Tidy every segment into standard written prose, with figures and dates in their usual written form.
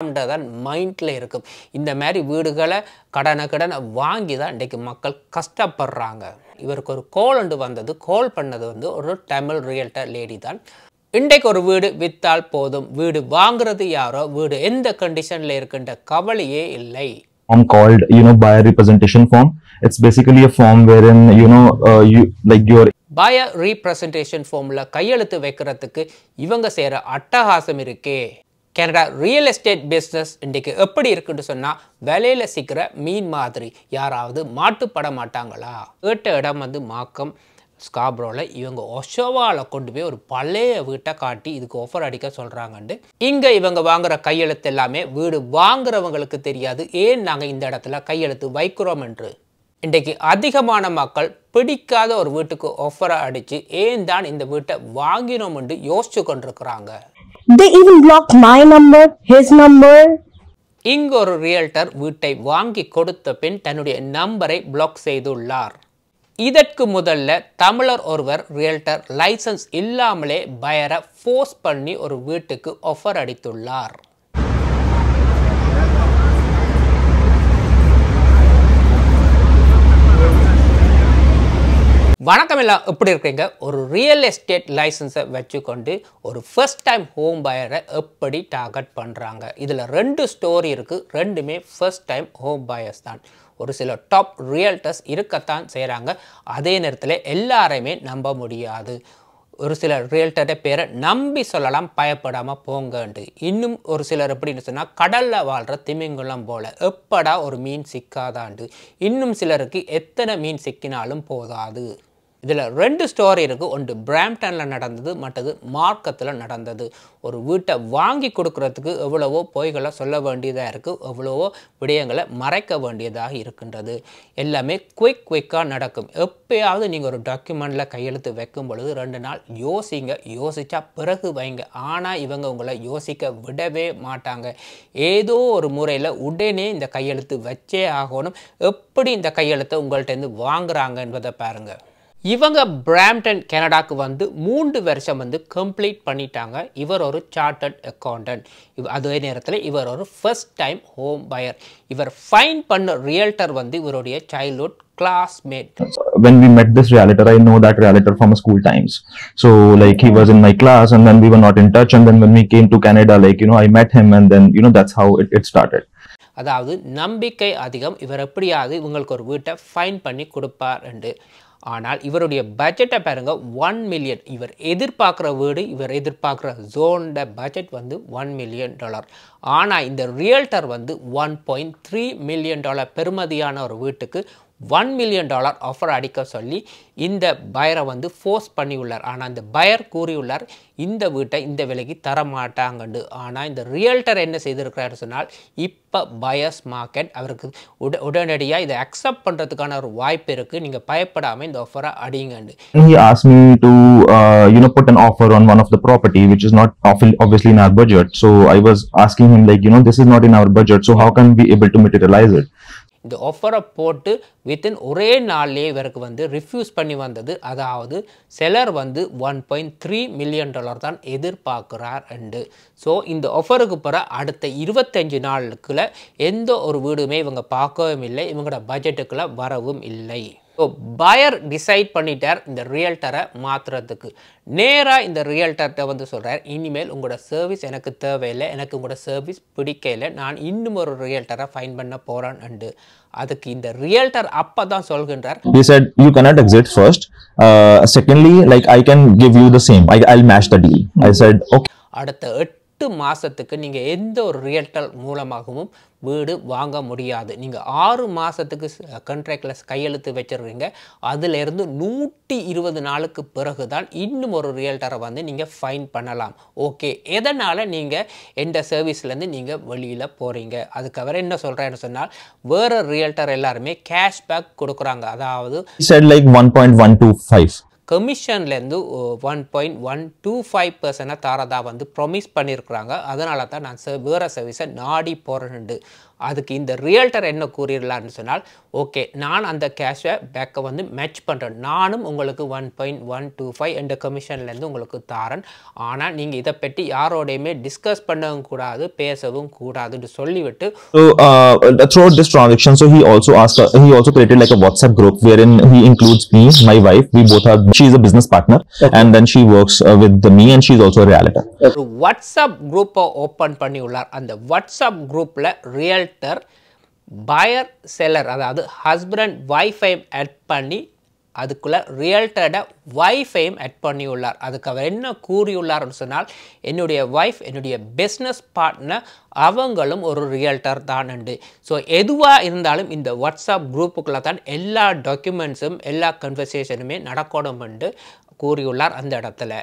தான் மைண்டில் இருக்கும். இந்த மாதிரி வீடுகளை கடனை வாங்கி தான் இன்றைக்கு மக்கள் கஷ்டப்படுறாங்க. இவருக்கு ஒரு கோல் ஒன்று வந்தது. கோல் பண்ணது வந்து ஒரு தமிழ் ரியல்டர் லேடி தான். இன்றைக்கு ஒரு வீடு வித்தால் போதும், வீடு வாங்குறது யாரோ, வீடு எந்த கண்டிஷனில் இருக்குன்ற கவலையே இல்லை. Form called buyer representation form. It's basically a form wherein you like your buyer representation formல கையெழுத்து வைக்கிறதுக்கு இவங்க செய்யற அட்டகாசம் இருக்கே. கனடா ரியல் எஸ்டேட் பிஸ்னஸ் இன்றைக்கு எப்படி இருக்குன்னு சொன்னால் விலையில சிக்கிற மீன் மாதிரி. யாராவது மாட்டுப்பட மாட்டாங்களா? கேட்ட இடம் வந்து மாக்கம் ஸ்காப்ரோவில். இவங்க ஒஷோவாவில் கொண்டு போய் ஒரு பழைய வீட்டை காட்டி இதுக்கு ஆஃபர் அடிக்க சொல்கிறாங்கண்டு. இங்கே இவங்க வாங்குற கையெழுத்து எல்லாமே வீடு வாங்குறவங்களுக்கு தெரியாது ஏன் நாங்கள் இந்த இடத்துல கையெழுத்து வைக்கிறோம் என்று. இன்றைக்கு அதிகமான மக்கள் பிடிக்காத ஒரு வீட்டுக்கு ஆஃபரை அடித்து ஏன் தான் இந்த வீட்டை வாங்கினோம் என்று யோசிச்சு கொண்டிருக்கிறாங்க. They even blocked my number, his number. இங்கு ஒரு ரியல்டர் வீட்டை வாங்கி கொடுத்த பின் தன்னுடைய நம்பரை பிளாக் செய்துள்ளார். இதற்கு முதல்ல தமிழர் ஒருவர் ரியல்டர் லைசன்ஸ் இல்லாமலே பயரை ஃபோர்ஸ் பண்ணி ஒரு வீட்டுக்கு ஆஃபர் அடித்துள்ளார். வணக்கம் எல்லாம், எப்படி இருக்கீங்க? ஒரு ரியல் எஸ்டேட் லைசன்ஸை வச்சுக்கொண்டு ஒரு ஃபர்ஸ்ட் டைம் ஹோம் பயரை எப்படி டார்கெட் பண்ணுறாங்க. இதில் 2 ஸ்டோரி இருக்குது. ரெண்டுமே ஃபர்ஸ்ட் டைம் ஹோம் பயர்ஸ் தான். ஒரு சில டாப் ரியல்டர்ஸ் இருக்கத்தான் செய்கிறாங்க. அதே நேரத்தில் எல்லாரையுமே நம்ப முடியாது. ஒரு சில ரியல்டர்ட பேரை நம்பி சொல்லலாம், பயப்படாமல் போங்கண்டு. இன்னும் ஒரு சிலர் எப்படின்னு சொன்னால் கடலில் வாழ்கிற திமிங்கலம் போல் எப்படா ஒரு மீன் சிக்காதாண்டு. இன்னும் சிலருக்கு எத்தனை மீன் சிக்கினாலும் போதாது. இதில் 2 ஸ்டோரி இருக்குது. ஒன்று பிராம்டனில் நடந்தது, மற்றது மார்க்கத்தில் நடந்தது. ஒரு வீட்டை வாங்கி கொடுக்கறதுக்கு எவ்வளவோ பொய்களை சொல்ல வேண்டியதாக இருக்குது, எவ்வளவோ விடயங்களை மறைக்க வேண்டியதாக இருக்கின்றது. எல்லாமே குயிக்காக நடக்கும். எப்பயாவது நீங்கள் ஒரு டாக்குமெண்ட்டில் கையெழுத்து வைக்கும் பொழுது 2 நாள் யோசிங்க, யோசித்தா பிறகு வைங்க. ஆனால் இவங்க உங்களை யோசிக்க விடவே மாட்டாங்க. ஏதோ ஒரு முறையில் உடனே இந்த கையெழுத்து வச்சே ஆகணும். எப்படி இந்த கையெழுத்தை உங்கள்கிட்ட வாங்குறாங்க என்பதை பாருங்கள். இவங்க பிராம்டன் கனடாக்கு வந்து 3 வருஷம் வந்து கம்ப்ளீட் பண்ணிட்டாங்க. இவர் ஒரு சார்ட்டர்ட் அக்கௌண்டன்ட். அதே நேரத்தில் இவர் ஒரு ஃபர்ஸ்ட் டைம் ஹோம் பயர். இவர் ஃபைன் பண்ண ரியல்டர் வந்து இவருடைய childhood classmate. When we met this realtor, I know that realtor from school times. So like he was in my class and then we were not in touch, and then when we came to Canada, like I met him, and then that's how it started. அதாவது நம்பிக்கை அதிகம். இவர் எப்படியாவது இவங்களுக்கு ஒரு வீட்டை fine பண்ணி கொடுப்பார் என்று. ஆனால் இவருடைய பட்ஜெட்டை பாருங்க, 1 மில்லியன். இவர் எதிர்பார்க்குற வீடு, இவர் எதிர்பார்க்குற ஜோனோட பட்ஜெட் வந்து $1 மில்லியன். ஆனால் இந்த ரியல்டர் வந்து $1.3 மில்லியன் பெறுமதியான ஒரு வீட்டுக்கு $1 மில்லியன் ஆஃபர் அடிக்க சொல்லி இந்த பயரை வந்து ஃபோர்ஸ் பண்ணியுள்ளார். ஆனால் இந்த பயர் கூறியுள்ளார் இந்த வீட்டை இந்த விலைக்கு தர மாட்டாங்கண்டு. ஆனால் இந்த ரியல்டர் என்ன செய்திருக்கிறார் சொன்னால், இப்போ பயர்ஸ் மார்க்கெட், அவருக்கு உடனடியாக இதை அக்செப்ட் பண்ணுறதுக்கான ஒரு வாய்ப்பு இருக்குது. நீங்கள் பயப்படாமல் இந்த ஆஃபரை அடிங்கண்டு. He asked me to put an offer on one of the property which is not obviously in our budget. So I was asking him like this is not in our budget, so how can we able to materialize it? இந்த ஆஃபரை போட்டு within ஒரே நாள்லேயே இவருக்கு வந்து refuse பண்ணி வந்தது. அதாவது செலர் வந்து $1.3 மில்லியன் தான் எதிர்பார்க்குறார் என்று. ஸோ இந்த ஆஃபருக்கு பிற அடுத்த 25 நாளுக்குள்ள எந்த ஒரு வீடுமே இவங்க பார்க்கவும் இல்லை, இவங்களோட பட்ஜெட்டுக்குள்ள வரவும் இல்லை. ஸோ பயர் டிசைட் பண்ணிட்டார் இந்த ரியல்டரை மாற்றுறதுக்கு. நேராக இந்த ரியல்டர்கிட்ட வந்து சொல்கிறார், இனிமேல் உங்களோட சர்வீஸ் எனக்கு தேவையில்லை, எனக்கு உங்களோட சர்வீஸ் பிடிக்கல, நான் இன்னும் ஒரு ரியல்டரை ஃபைன் பண்ண போகிறேன் என்று. அதுக்கு இந்த ரியல்டர் அப்போ தான் சொல்கின்றார், He said you cannot exit first. Secondly, like I can give you the same. I'll match the deal. I said okay. அடுத்த 8 மாதத்துக்கு நீங்கள் எந்த ஒரு ரியல்டர் மூலமாகவும் வீடு வாங்க முடியாது. நீங்கள் 6 மாதத்துக்கு கான்ட்ராக்டில் கையெழுத்து வச்சுருக்கீங்க. அதிலிருந்து 120 நாளுக்கு பிறகு தான் இன்னும் ஒரு ரியல்டரை வந்து நீங்கள் ஃபைன் பண்ணலாம். ஓகே, எதனால் நீங்கள் எந்த சர்வீஸ்லேருந்து நீங்கள் வெளியில் போகிறீங்க? அதுக்கு அவர் என்ன சொல்கிறேன்னு சொன்னால், வேறு ரியல்டர் எல்லாருமே கேஷ்பேக் கொடுக்குறாங்க. அதாவது He said like 1.125. கமிஷன்லேருந்து 1.125% தாரதா வந்து ப்ரொமிஸ் பண்ணியிருக்கிறாங்க. அதனால தான் நான் வேறு சர்வீஸை நாடி போகிறேன்ண்டு. அதுக்கு இந்த ரியல்டர் என்ன கூறிடலான்னு சொன்னால், ஓகே நான் அந்த கேஷை பேக்கை வந்து மேட்ச் பண்ணுறேன், நானும் உங்களுக்கு 1.125 என்ற கமிஷன்லேருந்து உங்களுக்கு தாரன், ஆனால் நீங்கள் இதை பற்றி யாரோடையுமே டிஸ்கஸ் பண்ணவும் கூடாது, பேசவும் கூடாதுன்னு சொல்லிவிட்டு. So throughout this transaction, so he also created like a WhatsApp group wherein he includes me, my wife. We both are. She's a business partner, and then she works with me, and she's also a realtor. ஒரு WhatsApp குரூப்பை open பண்ணி உள்ளார். அந்த WhatsApp குரூப்பில் realtor பயர் seller, அதாவது husband வைஃபையும் add பண்ணி அதுக்குள்ளே ரியல்டரோட வைஃபையும் add பண்ணி உள்ளார். அதுக்கு அவர் என்ன கூறியுள்ளார்னு சொன்னால், என்னுடைய வைஃப் என்னுடைய பிஸ்னஸ் பார்ட்னர், அவங்களும் ஒரு ரியல்டர் தான் உண்டு. ஸோ எதுவாக இருந்தாலும் இந்த வாட்ஸ்அப் குரூப்புக்குள்ளே தான் எல்லா டாக்குமெண்ட்ஸும் எல்லா கன்வர்சேஷனுமே நடக்கணும் என்று கூறியுள்ளார். அந்த இடத்துல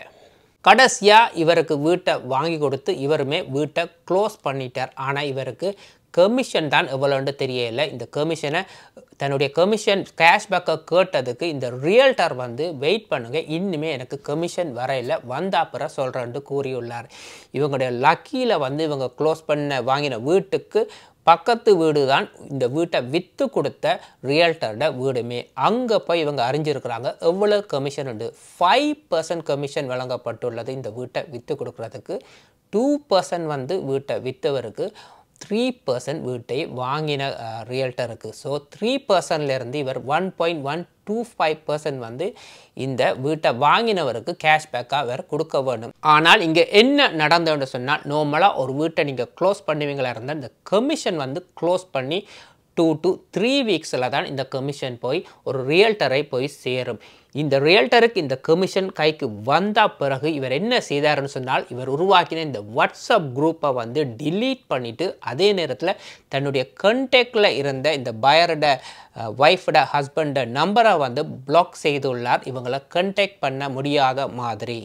கடைசியாக இவருக்கு வீட்டை வாங்கி கொடுத்து இவருமே வீட்டை க்ளோஸ் பண்ணிட்டார். ஆனால் இவருக்கு கமிஷன் தான் எவ்வளோன்னு தெரியலை. இந்த கமிஷனை தன்னுடைய கமிஷன் கேஷ்பேக்கை கேட்டதுக்கு இந்த ரியல்டர் வந்து வெயிட் பண்ணுங்கள், இன்னுமே எனக்கு கமிஷன் வரையில் வந்த அப்புறம் சொல்கிறேன்னு கூறியுள்ளார். இவங்களுடைய லக்கியில் வந்து இவங்க க்ளோஸ் பண்ண வாங்கின வீட்டுக்கு பக்கத்து வீடு தான் இந்த வீட்டை விற்று கொடுத்த ரியல்டரோட வீடுமே. அங்கே போய் இவங்க அறிஞ்சிருக்கிறாங்க எவ்வளோ கமிஷன் உண்டு. 5% கமிஷன் வழங்கப்பட்டுள்ளது இந்த வீட்டை விற்று கொடுக்குறதுக்கு. 2% வந்து வீட்டை விற்றவருக்கு, 3% வீட்டை வாங்கின ரியல்டருக்கு. ஸோ 3%லேருந்து இவர் 1.125% வந்து இந்த வீட்டை வாங்கினவருக்கு கேஷ்பேக்காக அவர் கொடுக்க வேண்டும். ஆனால் இங்கே என்ன நடந்ததுன்னு சொன்னால், நார்மலாக ஒரு வீட்டை நீங்கள் க்ளோஸ் பண்ணுவீங்களா இருந்தால் இந்த கமிஷன் வந்து க்ளோஸ் பண்ணி 2 to 3 வீக்ஸில் தான் இந்த கமிஷன் போய் ஒரு ரியல்டரை போய் சேரும். இந்த ரியல்டருக்கு இந்த கமிஷன் கைக்கு வந்த பிறகு இவர் என்ன செய்தார்னு சொன்னால், இவர் உருவாக்கின இந்த வாட்ஸ்அப் குரூப்பை வந்து டிலீட் பண்ணிவிட்டு அதே நேரத்தில் தன்னுடைய கண்டெக்டில் இருந்த இந்த பயரோட வைஃபோட ஹஸ்பண்டோட நம்பரை வந்து பிளாக் செய்துள்ளார், இவங்களை கண்டெக்ட் பண்ண முடியாத மாதிரி.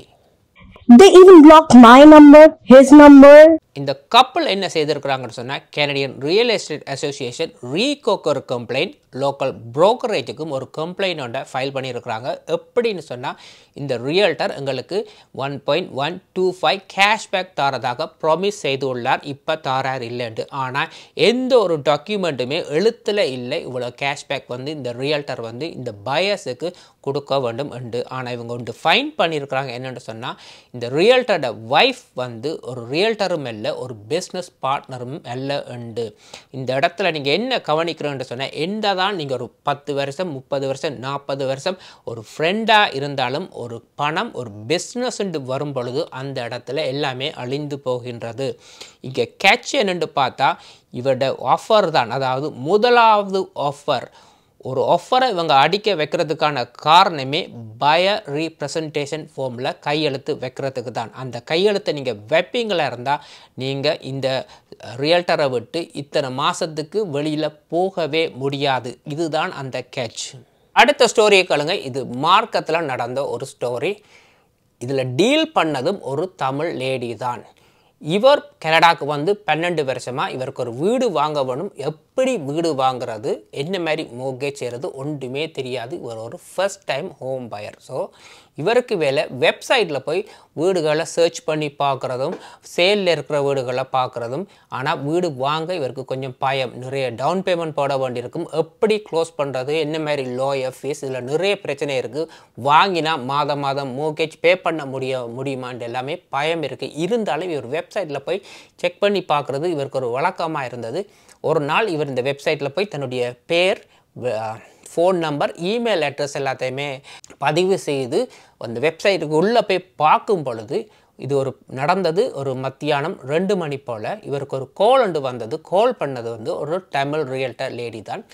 They even blocked my number, his number. இந்த கப்பல் என்ன செய்திருக்கிறாங்கன்னு சொன்னால், கனடியன் ரியல் எஸ்டேட் அசோசியேஷன் ரீகோக்கு ஒரு கம்ப்ளைண்ட், லோக்கல் புரோக்கரேஜுக்கும் ஒரு கம்ப்ளைண்ட் ஒன்றை ஃபைல் பண்ணியிருக்கிறாங்க. எப்படின்னு சொன்னால், இந்த ரியல்டர் எங்களுக்கு 1.125 கேஷ்பேக் தரதாக ப்ராமிஸ் செய்துள்ளார், இப்போ தாரார் இல்லைன்னு. ஆனால் எந்த ஒரு டாக்குமெண்ட்டுமே எழுத்தில் இல்லை இவ்வளோ கேஷ்பேக் வந்து இந்த ரியல்டர் வந்து இந்த பயர்ஸுக்கு கொடுக்க வேண்டும் உண்டு. ஆனால் இவங்க ஒன்று ஃபைன் பண்ணியிருக்கிறாங்க. என்னென்னு சொன்னால், இந்த ரியல்டரோட வைஃப் வந்து ஒரு ரியல்டரும் அல்ல, ஒரு பிஸ்னஸ் பார்ட்னரும் அல்ல உண்டு. இந்த இடத்துல நீங்கள் என்ன கவனிக்கிறோன்னு சொன்னால், எந்த தான் நீங்கள் ஒரு 10 வருஷம் 30 வருஷம் 40 வருஷம் ஒரு ஃப்ரெண்டாக இருந்தாலும் ஒரு பணம் ஒரு பிஸ்னஸ்ன்னு வரும் பொழுது அந்த இடத்துல எல்லாமே அழிந்து போகின்றது. இங்கே கேட்ச் என்னென்னு பார்த்தா, இவரோட ஆஃபர் தான், அதாவது முதலாவது ஆஃபர். ஒரு ஆஃபரை இவங்க அடிக்க வைக்கிறதுக்கான காரணமே பயர் ரீப்ரசன்டேஷன் ஃபார்மில் கையெழுத்து வைக்கிறதுக்கு தான். அந்த கையெழுத்தை நீங்கள் வைப்பீங்களா இருந்தால் நீங்கள் இந்த ரியல்டரை விட்டு இத்தனை மாதத்துக்கு வெளியில் போகவே முடியாது. இதுதான் அந்த கேட்ச். அடுத்த ஸ்டோரியை கேளுங்க. இது மார்க்கத்தில் நடந்த ஒரு ஸ்டோரி. இதில் டீல் பண்ணதும் ஒரு தமிழ் லேடி தான். இவர் கனடாவுக்கு வந்து 12 வருஷமாக இவருக்கு ஒரு வீடு வாங்க வேணும். எப்படி வீடு வாங்குறது, என்ன மாதிரி மோர்கேஜ் செய்கிறது ஒன்றுமே தெரியாது. இவர் ஒரு ஃபர்ஸ்ட் டைம் ஹோம் பயர். ஸோ இவருக்கு வேலை வெப்சைட்டில் போய் வீடுகளை சர்ச் பண்ணி பார்க்குறதும், சேலில் இருக்கிற வீடுகளை பார்க்குறதும். ஆனால் வீடு வாங்க இவருக்கு கொஞ்சம் பயம், நிறைய டவுன் பேமெண்ட் போட வேண்டியிருக்கும், எப்படி க்ளோஸ் பண்ணுறது, என்ன மாதிரி லோயர் ஃபீஸ், இதில் நிறைய பிரச்சனை இருக்குது. வாங்கினா மாதம் மாதம் மோர்கேஜ் பே பண்ண முடியுமான்னு எல்லாமே பயம் இருக்குது. இருந்தாலும் இவர் வெப்சைட்டில் போய் செக் பண்ணி பார்க்குறது இவருக்கு ஒரு வழக்கமாக இருந்தது. ஒரு நாள் இவர் இந்த வெப்சைட்டில் போய் தன்னுடைய பேர், ஃபோன் நம்பர், இமெயில் அட்ரஸ் எல்லாத்தையுமே பதிவு செய்து அந்த வெப்சைட்டுக்கு உள்ளே போய் பார்க்கும் பொழுது இது நடந்தது ஒரு மத்தியானம் 2 மணி போல். இவருக்கு ஒரு கால் ஒன்று வந்தது. கால் பண்ணது வந்து ஒரு தமிழ் ரியல்டர் லேடி தான்.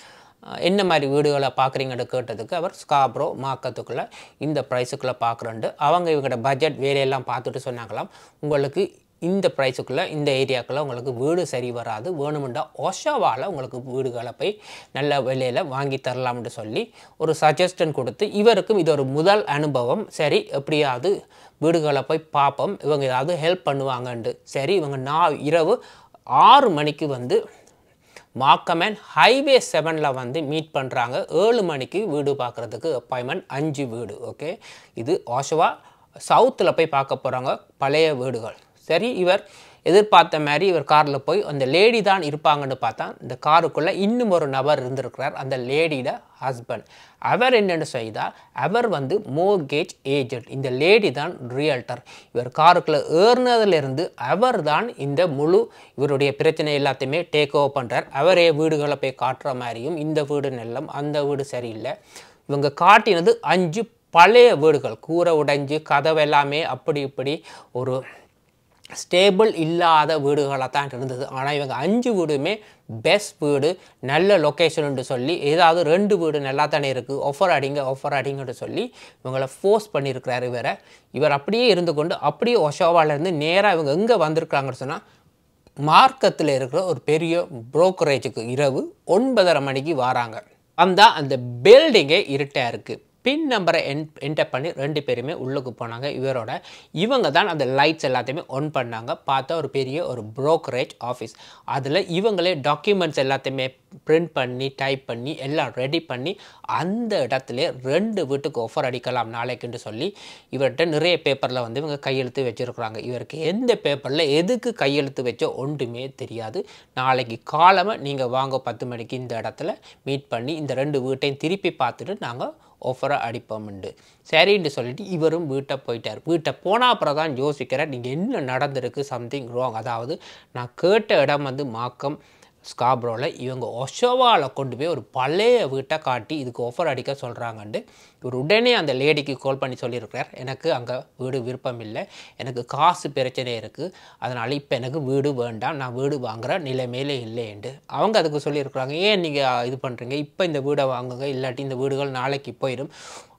என்ன மாதிரி வீடுகளை பார்க்குறீங்கன்னு கேட்டதுக்கு அவர் ஸ்காப்ரோ மார்க்கத்துக்குள்ளே இந்த ப்ரைஸுக்குள்ளே பார்க்குறேன்ட்டு அவங்க இவங்களோட பட்ஜெட் வேலையெல்லாம் பார்த்துட்டு சொன்னாங்களாம், உங்களுக்கு இந்த ப்ரைஸுக்குள்ளே இந்த ஏரியாக்குள்ளே உங்களுக்கு வீடு சரி வராது, வேணுமெண்டா ஒஷாவால் உங்களுக்கு வீடுகளை போய் நல்ல விலையில் வாங்கி தரலாம்னு சொல்லி ஒரு சஜஷன் கொடுத்து, இவருக்கும் இது ஒரு முதல் அனுபவம். சரி எப்படியாவது வீடுகளை போய் பார்ப்போம், இவங்க ஏதாவது ஹெல்ப் பண்ணுவாங்கன்ட்டு. சரி இவங்க இரவு 6 மணிக்கு வந்து மார்க்கம் அண்ட் ஹைவே 7ல் வந்து மீட் பண்ணுறாங்க. 7 மணிக்கு வீடு பார்க்குறதுக்கு அப்பாயின்மெண்ட், 5 வீடு. ஓகே, இது ஓஷோவா சவுத்தில் போய் பார்க்க போகிறாங்க பழைய வீடுகள். சரி, இவர் எதிர்பார்த்த மாதிரி இவர் காரில் போய் அந்த லேடி தான் இருப்பாங்கன்னு பார்த்தா இந்த காருக்குள்ளே இன்னும் ஒரு நபர் இருந்திருக்கிறார், அந்த லேடியோட ஹஸ்பண்ட். அவர் என்னென்னு செய்தால் அவர் வந்து மோர்கேஜ் ஏஜென்ட், இந்த லேடி தான் ரியல்டர். இவர் காருக்குள்ளே ஏறினதுலேருந்து அவர் தான் இந்த முழு இவருடைய பிரச்சனை எல்லாத்தையுமே டேக் ஓவர் பண்ணுறார். அவரே வீடுகளை போய் காட்டுற மாதிரியும் இந்த வீடு நல்லம் அந்த வீடு சரியில்லை. இவங்க காட்டினது 5 பழைய வீடுகள், கூரை உடைஞ்சு கதவு எல்லாமே அப்படி இப்படி ஒரு ஸ்டேபிள் இல்லாத வீடுகளாக தான் இருந்தது. ஆனால் இவங்க 5 வீடுமே பெஸ்ட் வீடு, நல்ல லொக்கேஷன் சொல்லி ஏதாவது 2 வீடு நல்லா தானே இருக்குது, ஆஃபர் அடிங்கன்னு சொல்லி இவங்களை ஃபோர்ஸ் பண்ணியிருக்கிறார். இவர் அப்படியே இருந்து கொண்டு அப்படியே ஒஷோவாலேருந்து நேராக இவங்க எங்கே வந்திருக்காங்கன்னு சொன்னால் மார்க்கத்தில் இருக்கிற ஒரு பெரிய புரோக்கரேஜுக்கு இரவு 9:30 மணிக்கு வராங்க. வந்தால் அந்த பில்டிங்கே இருட்டாக இருக்குது. பின் நம்பரை என்டர் பண்ணி 2 பேருமே உள்ளுக்கு போனாங்க. இவங்க தான் அந்த லைட்ஸ் எல்லாத்தையுமே ஆன் பண்ணாங்க. பார்த்தா ஒரு பெரிய ஒரு புரோக்கரேஜ் ஆஃபீஸ். அதில் இவங்களே டாக்குமெண்ட்ஸ் எல்லாத்தையுமே பிரிண்ட் பண்ணி டைப் பண்ணி எல்லாம் ரெடி பண்ணி அந்த இடத்துல 2 வீட்டுக்கு ஆஃபர் அடிக்கலாம் நாளைக்குன்னு சொல்லி இவர்கிட்ட நிறைய பேப்பரில் வந்து இவங்க கையெழுத்து வச்சுருக்குறாங்க. இவருக்கு எந்த பேப்பரில் எதுக்கு கையெழுத்து வச்சோ ஒன்றுமே தெரியாது. நாளைக்கு காலமாக நீங்கள் வாங்க 10 மணிக்கு இந்த இடத்துல மீட் பண்ணி இந்த 2 வீட்டையும் திருப்பி பார்த்துட்டு நாங்கள் ஆஃபரை அடிப்போம்ண்டு. சரின்னு சொல்லிட்டு இவரும் வீட்டை போயிட்டார். வீட்டை போனால் அப்புறம் தான் யோசிக்கிறேன், நீங்கள் என்ன நடந்திருக்கு, சம்திங் ராங். அதாவது நான் கேட்ட இடம் வந்து மார்க்கம் ஸ்காப்ரோவில், இவங்க ஒஷோவாவில் கொண்டு போய் ஒரு பழைய வீட்டை காட்டி இதுக்கு ஆஃபர் அடிக்க சொல்கிறாங்கன்ட்டு இவர் உடனே அந்த லேடிக்கு கால் பண்ணி சொல்லியிருக்கிறார், எனக்கு அங்கே வீடு விருப்பம் இல்லை, எனக்கு காசு பிரச்சனை இருக்குது, அதனால் இப்போ எனக்கு வீடு வேண்டாம், நான் வீடு வாங்குகிற நிலைமையிலே இல்லைன்ட்டு. அவங்க அதுக்கு சொல்லியிருக்கிறாங்க, ஏன் நீங்கள் இது பண்ணுறீங்க, இப்போ இந்த வீடை வாங்குங்க, இல்லாட்டி இந்த வீடுகள் நாளைக்கு போயிடும்.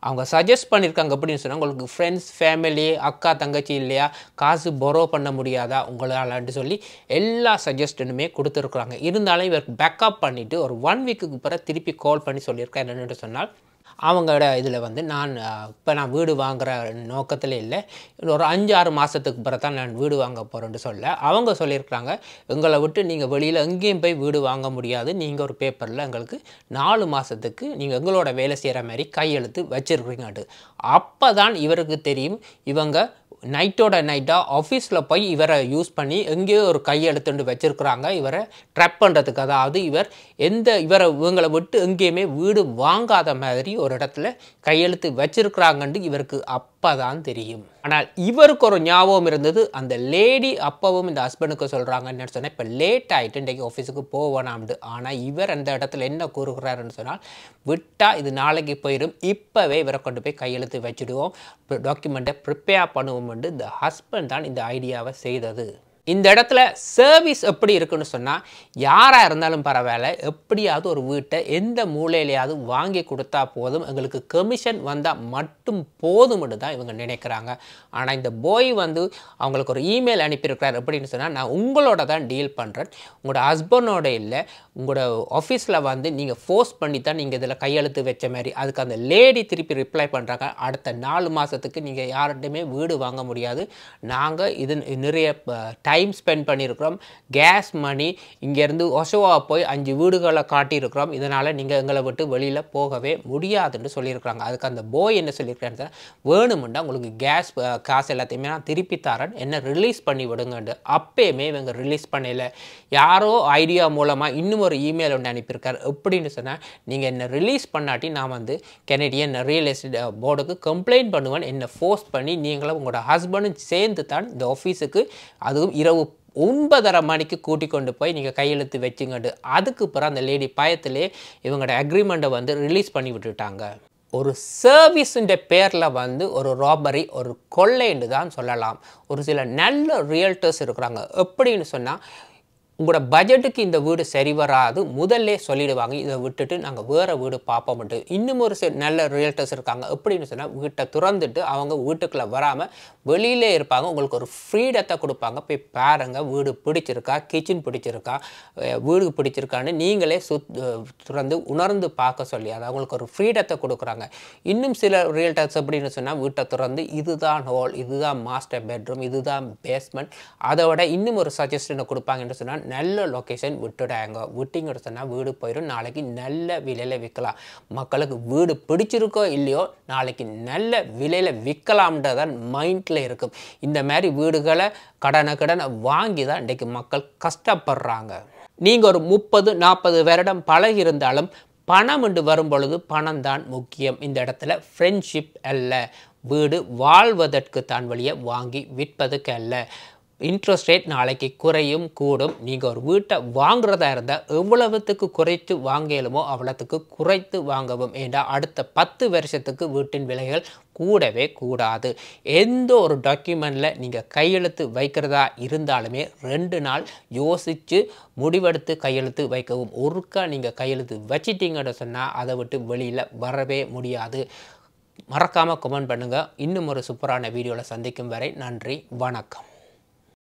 அவங்க சஜஸ்ட் பண்ணியிருக்காங்க அப்படின்னு சொன்னால், உங்களுக்கு ஃப்ரெண்ட்ஸ் ஃபேமிலி அக்கா தங்கச்சி இல்லையா, காசு பொரோ பண்ண முடியாதா உங்களாலன்ட்டு சொல்லி எல்லா சஜஷனுமே கொடுத்துருக்குறாங்க. இருந்தாலும் இவர் பேக்கப் பண்ணிவிட்டு ஒரு 1 வீக்குக்கு பிறகு திருப்பி கால் பண்ணி சொல்லியிருக்கேன். என்னென்னு சொன்னால், அவங்களோட இதில் வந்து நான் வீடு வாங்குகிற நோக்கத்தில் இல்லை, ஒரு 5-6 மாதத்துக்கு பிறகு தான் நான் வீடு வாங்க போகிறேன்னு சொல்ல அவங்க சொல்லியிருக்கிறாங்க, எங்களை விட்டு நீங்கள் வெளியில் எங்கேயும் போய் வீடு வாங்க முடியாது, நீங்கள் ஒரு பேப்பரில் எங்களுக்கு 4 மாதத்துக்கு நீங்கள் எங்களோட வேலை செய்கிற மாதிரி கையெழுத்து வச்சுருக்கீங்கட்டு. அப்போ தான் இவருக்கு தெரியும், இவங்க நைட்டோட நைட்டாக ஆஃபீஸில் போய் இவரை யூஸ் பண்ணி எங்கேயோ ஒரு கையெழுத்துண்டு வச்சுருக்குறாங்க இவரை ட்ராப் பண்ணுறதுக்கு. அதாவது இவங்களை விட்டு எங்கேயுமே வீடு வாங்காத மாதிரி ஒரு இடத்துல கையெழுத்து வச்சுருக்குறாங்கன்ட்டு இவருக்கு அப்போ தான் தெரியும். ஆனால் இவருக்கு ஒரு ஞாபகம் இருந்தது, அந்த லேடி அப்பவும் இந்த ஹஸ்பண்டுக்கு சொல்கிறாங்கன்னு சொன்னால், இப்போ லேட் ஆகிட்டு இன்றைக்கு ஆஃபீஸுக்கு போவேனாம்ட்டு. ஆனால் இவர் அந்த இடத்துல என்ன கூறுகிறாருன்னு சொன்னால், விட்டால் இது நாளைக்கு போயிடும், இப்போவே இவரை கொண்டு போய் கையெழுத்து வச்சுடுவோம், டாக்குமெண்ட்டை ப்ரிப்பேர் பண்ணுவோம்ட்டு இந்த ஹஸ்பண்ட் தான் இந்த ஐடியாவை செய்தது. இந்த இடத்துல சர்வீஸ் எப்படி இருக்குன்னு சொன்னால், யாராக இருந்தாலும் பரவாயில்ல, எப்படியாவது ஒரு வீட்டை எந்த மூலையிலையாவது வாங்கி கொடுத்தா போதும், எங்களுக்கு கமிஷன் வந்தால் மட்டும் போதும்னு தான் இவங்க நினைக்கிறாங்க. ஆனால் இந்த பாய் வந்து அவங்களுக்கு ஒரு இமெயில் அனுப்பியிருக்கிறார். எப்படின்னு சொன்னால், நான் உங்களோட தான் டீல் பண்ணுறேன், உங்களோட ஹஸ்பண்டோட இல்லை, உங்களோட ஆஃபீஸில் வந்து நீங்கள் ஃபோர்ஸ் பண்ணி தான் நீங்கள் இதில் கையெழுத்து வச்ச மாதிரி. அதுக்கு அந்த லேடி திருப்பி ரிப்ளை பண்ணுறாங்க, அடுத்த 4 மாதத்துக்கு நீங்கள் யார்கிட்டையுமே வீடு வாங்க முடியாது, நாங்கள் இது நிறைய டைம் ஸ்பெண்ட் பண்ணியிருக்கிறோம், கேஸ் மணி, இங்கேருந்து ஒஷோவா போய் 5 வீடுகளை காட்டியிருக்கிறோம், இதனால் நீங்கள் எங்களை விட்டு வெளியில் போகவே முடியாதுன்னு சொல்லியிருக்கிறாங்க. அதுக்கு அந்த போய் என்ன சொல்லியிருக்காரு, வேணுமெண்டா உங்களுக்கு கேஸ் காசு எல்லாத்தையுமே நான் திருப்பி தரேன், என்ன ரிலீஸ் பண்ணி விடுங்கன்ட்டு. அப்பயுமே இவங்க ரிலீஸ் பண்ணல. யாரோ ஐடியா மூலமாக இன்னும் ஒரு இமெயில் ஒன்று அனுப்பியிருக்காரு. எப்படின்னு சொன்னால், நீங்கள் என்ன ரிலீஸ் பண்ணாட்டி நான் வந்து கெனடியன் ரியல் எஸ்டேட் போர்டுக்கு கம்ப்ளைண்ட் பண்ணுவேன், என்னை ஃபோர்ஸ் பண்ணி நீங்களும் உங்களோட ஹஸ்பண்டும் சேர்ந்து தான் இந்த ஆஃபீஸுக்கு, அதுவும் இரவு 9:30 மணிக்கு கூட்டிக் கொண்டு போய் நீங்கள் கையெழுத்து வச்சுங்கட்டு. அதுக்கு பிறகு அந்த லேடி பயத்திலே இவங்களோட அக்ரிமெண்ட்டை வந்து ரிலீஸ் பண்ணி விட்டுட்டாங்க. ஒரு சர்வீஸுன்ற பேரில் வந்து ஒரு ராபரி, ஒரு கொள்ளைன்னு தான் சொல்லலாம். ஒரு சில நல்ல ரியல்டர்ஸ் இருக்கிறாங்க. எப்படின்னு சொன்னால், உங்களோட பட்ஜெட்டுக்கு இந்த வீடு சரி வராது முதல்ல சொல்லிடுவாங்க, இதை விட்டுட்டு நாங்கள் வேறு வீடு பார்ப்போம்ட்டு. இன்னும் ஒரு நல்ல ரியல்டர்ஸ் இருக்காங்க. எப்படின்னு சொன்னால், வீட்டை திறந்துட்டு அவங்க வீட்டுக்குள்ளே வராமல் வெளியிலே இருப்பாங்க, உங்களுக்கு ஒரு ஃப்ரீடத்தை கொடுப்பாங்க, போய் பாருங்கள், வீடு பிடிச்சிருக்கா, கிச்சன் பிடிச்சிருக்கா, வீடு பிடிச்சிருக்கான்னு நீங்களே திறந்து உணர்ந்து பார்க்க சொல்லி அதை அவங்களுக்கு ஒரு ஃப்ரீடத்தை கொடுக்குறாங்க. இன்னும் சில ரியல்டர்ஸ் எப்படின்னு சொன்னால், வீட்டை திறந்து இதுதான் ஹால், இதுதான் மாஸ்டர் பெட்ரூம், இதுதான் பேஸ்மெண்ட், அதை விட இன்னும் ஒரு சஜஷனை கொடுப்பாங்கன்னு சொன்னால், நல்ல லொக்கேஷன் விட்டுடாங்க. விட்டிங்கன்னு சொன்னால் வீடு போயிடும். நாளைக்கு நல்ல விலையில் விற்கலாம். மக்களுக்கு வீடு பிடிச்சிருக்கோ இல்லையோ நாளைக்கு நல்ல விலையில் விற்கலாம்ன்றதான் மைண்டில் இருக்கும். இந்த மாதிரி வீடுகளை கடனை வாங்கி தான் இன்றைக்கு மக்கள் கஷ்டப்படுறாங்க. நீங்கள் ஒரு 30-40 வருடம் பழகி இருந்தாலும் பணம் என்று வரும் பொழுது பணம் தான் முக்கியம். இந்த இடத்துல ஃப்ரெண்ட்ஷிப் அல்ல. வீடு வாழ்வதற்கு தான் வழியை வாங்கி விற்பதுக்கு அல்ல. இன்ட்ரெஸ்ட் ரேட் நாளைக்கு குறையும் கூடும். நீங்கள் ஒரு வீட்டை வாங்குறதா இருந்தால் எவ்வளவுத்துக்கு குறைத்து வாங்கலுமோ அவ்வளவுக்கு குறைத்து வாங்கவும். ஏன்னா அடுத்த 10 வருஷத்துக்கு வீட்டின் விலைகள் கூடவே கூடாது. எந்த ஒரு டாக்குமெண்ட்டில் நீங்கள் கையெழுத்து வைக்கிறதா இருந்தாலுமே 2 நாள் யோசித்து முடிவெடுத்து கையெழுத்து வைக்கவும். ஒருக்கா நீங்கள் கையெழுத்து வச்சிட்டிங்கன்னு சொன்னால் அதை விட்டு வெளியில் வரவே முடியாது. மறக்காமல் கமெண்ட் பண்ணுங்கள். இன்னும் ஒரு சூப்பரான வீடியோவில் சந்திக்கும் வரை நன்றி, வணக்கம்.